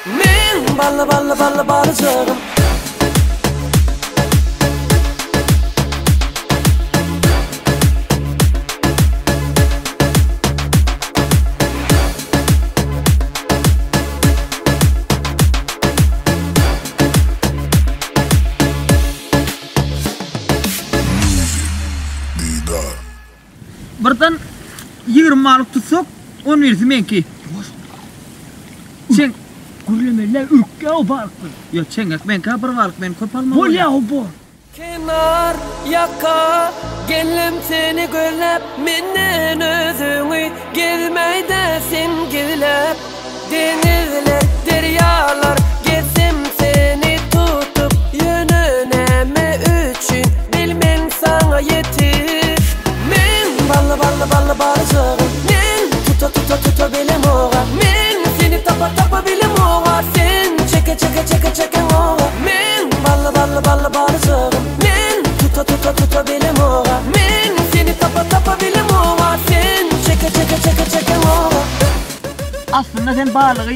Men ballı baracağım. Birden 20 malık tutsak 10 versin menki. Sen Gürlemeler ükke o balıktır. ya çengek men ka bir varlık men koparma. Bol ya o bol. Kenar yaka gelem seni görlep menden özüňi gelmeýde sen gelep denizler deryalar gezim seni tutup yönüneme üçün bilmen sana yetir men ballı baracağım men tuta bilem oğa men seni tapa bilem oğa sen çeke oğa men ballı baracağım men tuta bilem oğa men seni tapa bilem oğa sen çeke oğa. Aslında sen balığı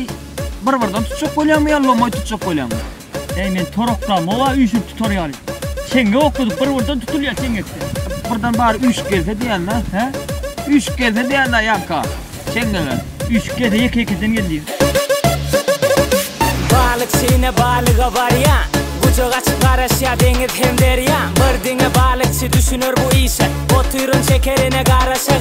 bir tutacak koyalım ya lomay tutacak koyalım. Men toroklam oğa üçüp tutar yani. Çenge okuduk bir tutuluyor çengekte. Buradan bari 3 gelse diyen lan, he? 3 gelse diyen lan yakka. Çengeler. Üç kere yekeden geldi. Balık sine balığa var ya, kucak açıp karışya deniz hem derya. Bir dine balıkçı düşünür bu işe, oturun şekerine karışa.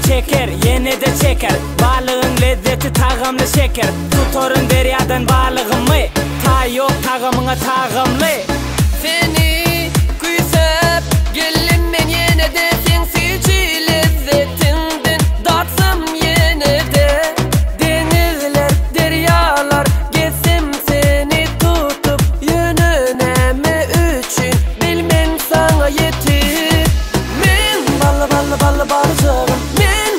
Çeker, yine de çeker. Balığın lezzeti tağımlı şeker. Tutorun deryadan balığımı, ta yok tağımına tağımlı. Seni küysep gelin men yine de sensici lezzetinden datsam yine de denizler deryalar gezim seni tutup yönüneme üçün bilmen sana yetir men ballı baracağım men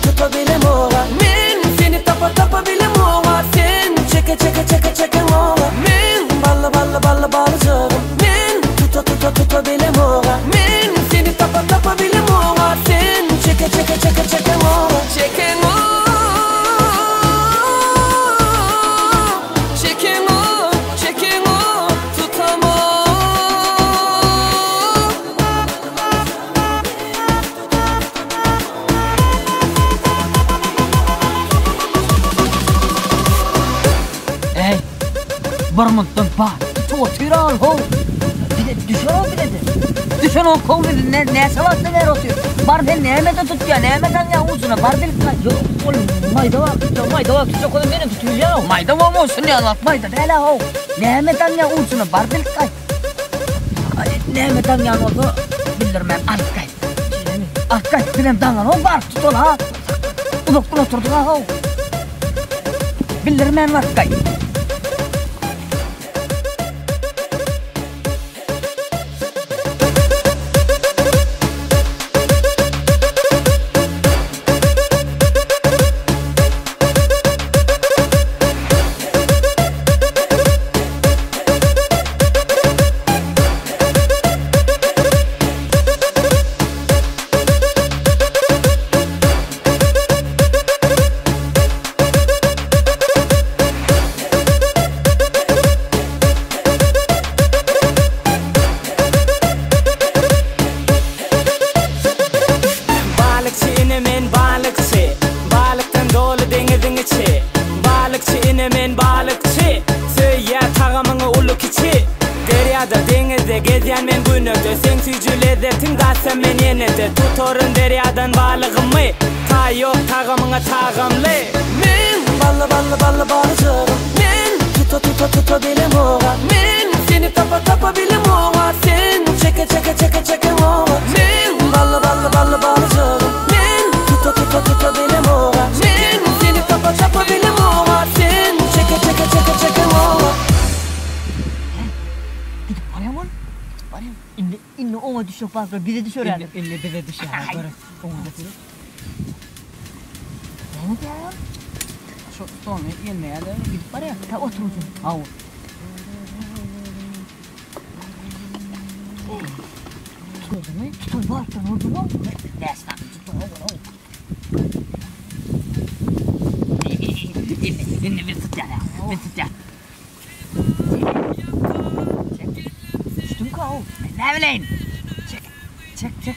tuta bilem oğa men seni tapa bilem oğa sen çeke oğa men ballı baracağım men tuta bilem oğa men seni tapa bilem oğa sen çeke oğa çeken o tutama. Ey, bir muttan bak. Otur al ho. Bir de düşün o kol dedi. Ne savaşta ver otuyor. Bar ben nehmete tut ya. Nehmetten ya uzuna. Bar bil kaç. Yok oğlum. Mayda var. Tutacak oğlum beni tutuyor ya. Mayda var mı olsun ya lan. Mayda hele ho. Nehmetten ya uzuna. Bar bil kaç. Nehmetten ya oldu. Bildirmem. Al kaç. Benim dangan o bar tut ol ha. Uluktan oturduk ha ho. Bildirmem var kaç. Gezyen men günöde sen sücü lezzetin datsam men yenede tutorun deryadan balığımı ta yok tağımına tağımlı Men ballı baracağım men tuta bilem oğa men seni tapa bilem oğa sen çeke oğa men ballı baracağım men tuta bilem oğa men seni tapa bilem oğa sen çeke oğa. İnne ona düşüyor fazla. Bize düşüyor yani. İlle bize düşüyor. Ona düşüyor. Ne diyor? Sonra gelmeye de gidip var ya. Ta oturun. Al. Tutul varsan oldu mu? Destan. Şimdi bir tut yani. Bir tut yani. Çek. Düştüm ka o. Ne bileyim. Çek.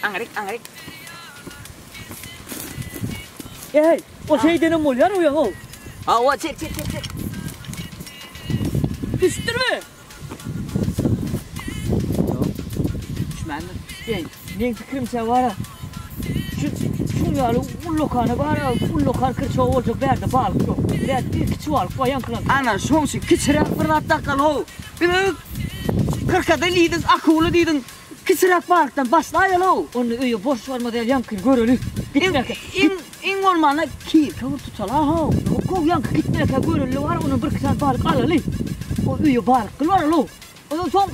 Angarik. Ey, o şeyden oluyor uyan o. Ha o çek. Düştür mü? Düşmem mi? Ey, benim fikrimse var ha. Şu yalı ullokanı var ha. Ullokan kırçağı olacak verdi balık yok. Verdi bir çuvalık bayan kılan. Ana şonsu kıçırak fırlatta kal ho. Bir kırkada liydin akıllı diydin. Kıçırak balıktan basla ya lo. Onu öyle boş verme değil yankın görülü. Gitmek. İn olmana ki kavur tutala ho. O yankı gitmek görülü var onun bir kısan balık alalı. O öyle balık var lo. Ondan son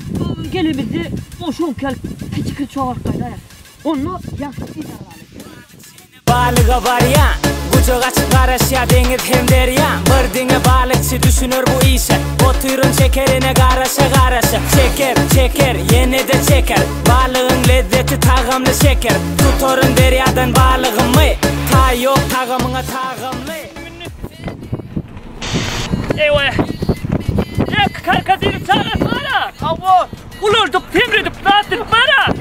gelimizi o şonkel küçük çuvalıktaydı ya. Onu yankı idaralalı. Balığa var ya, kucak açıp karışa deniz hem derya. Birdine balıkçı düşünür bu işe. Oturun şekerine karışa. Çeker, yine de çeker. Balığın lezzeti tağımlı şeker. Tutorun deryadan balığımı. Ta yok tağımına tağımlı. Eyvah! Yak karkazını çağırsana! Avo! Ulurduk, temredip, dağıttık bana!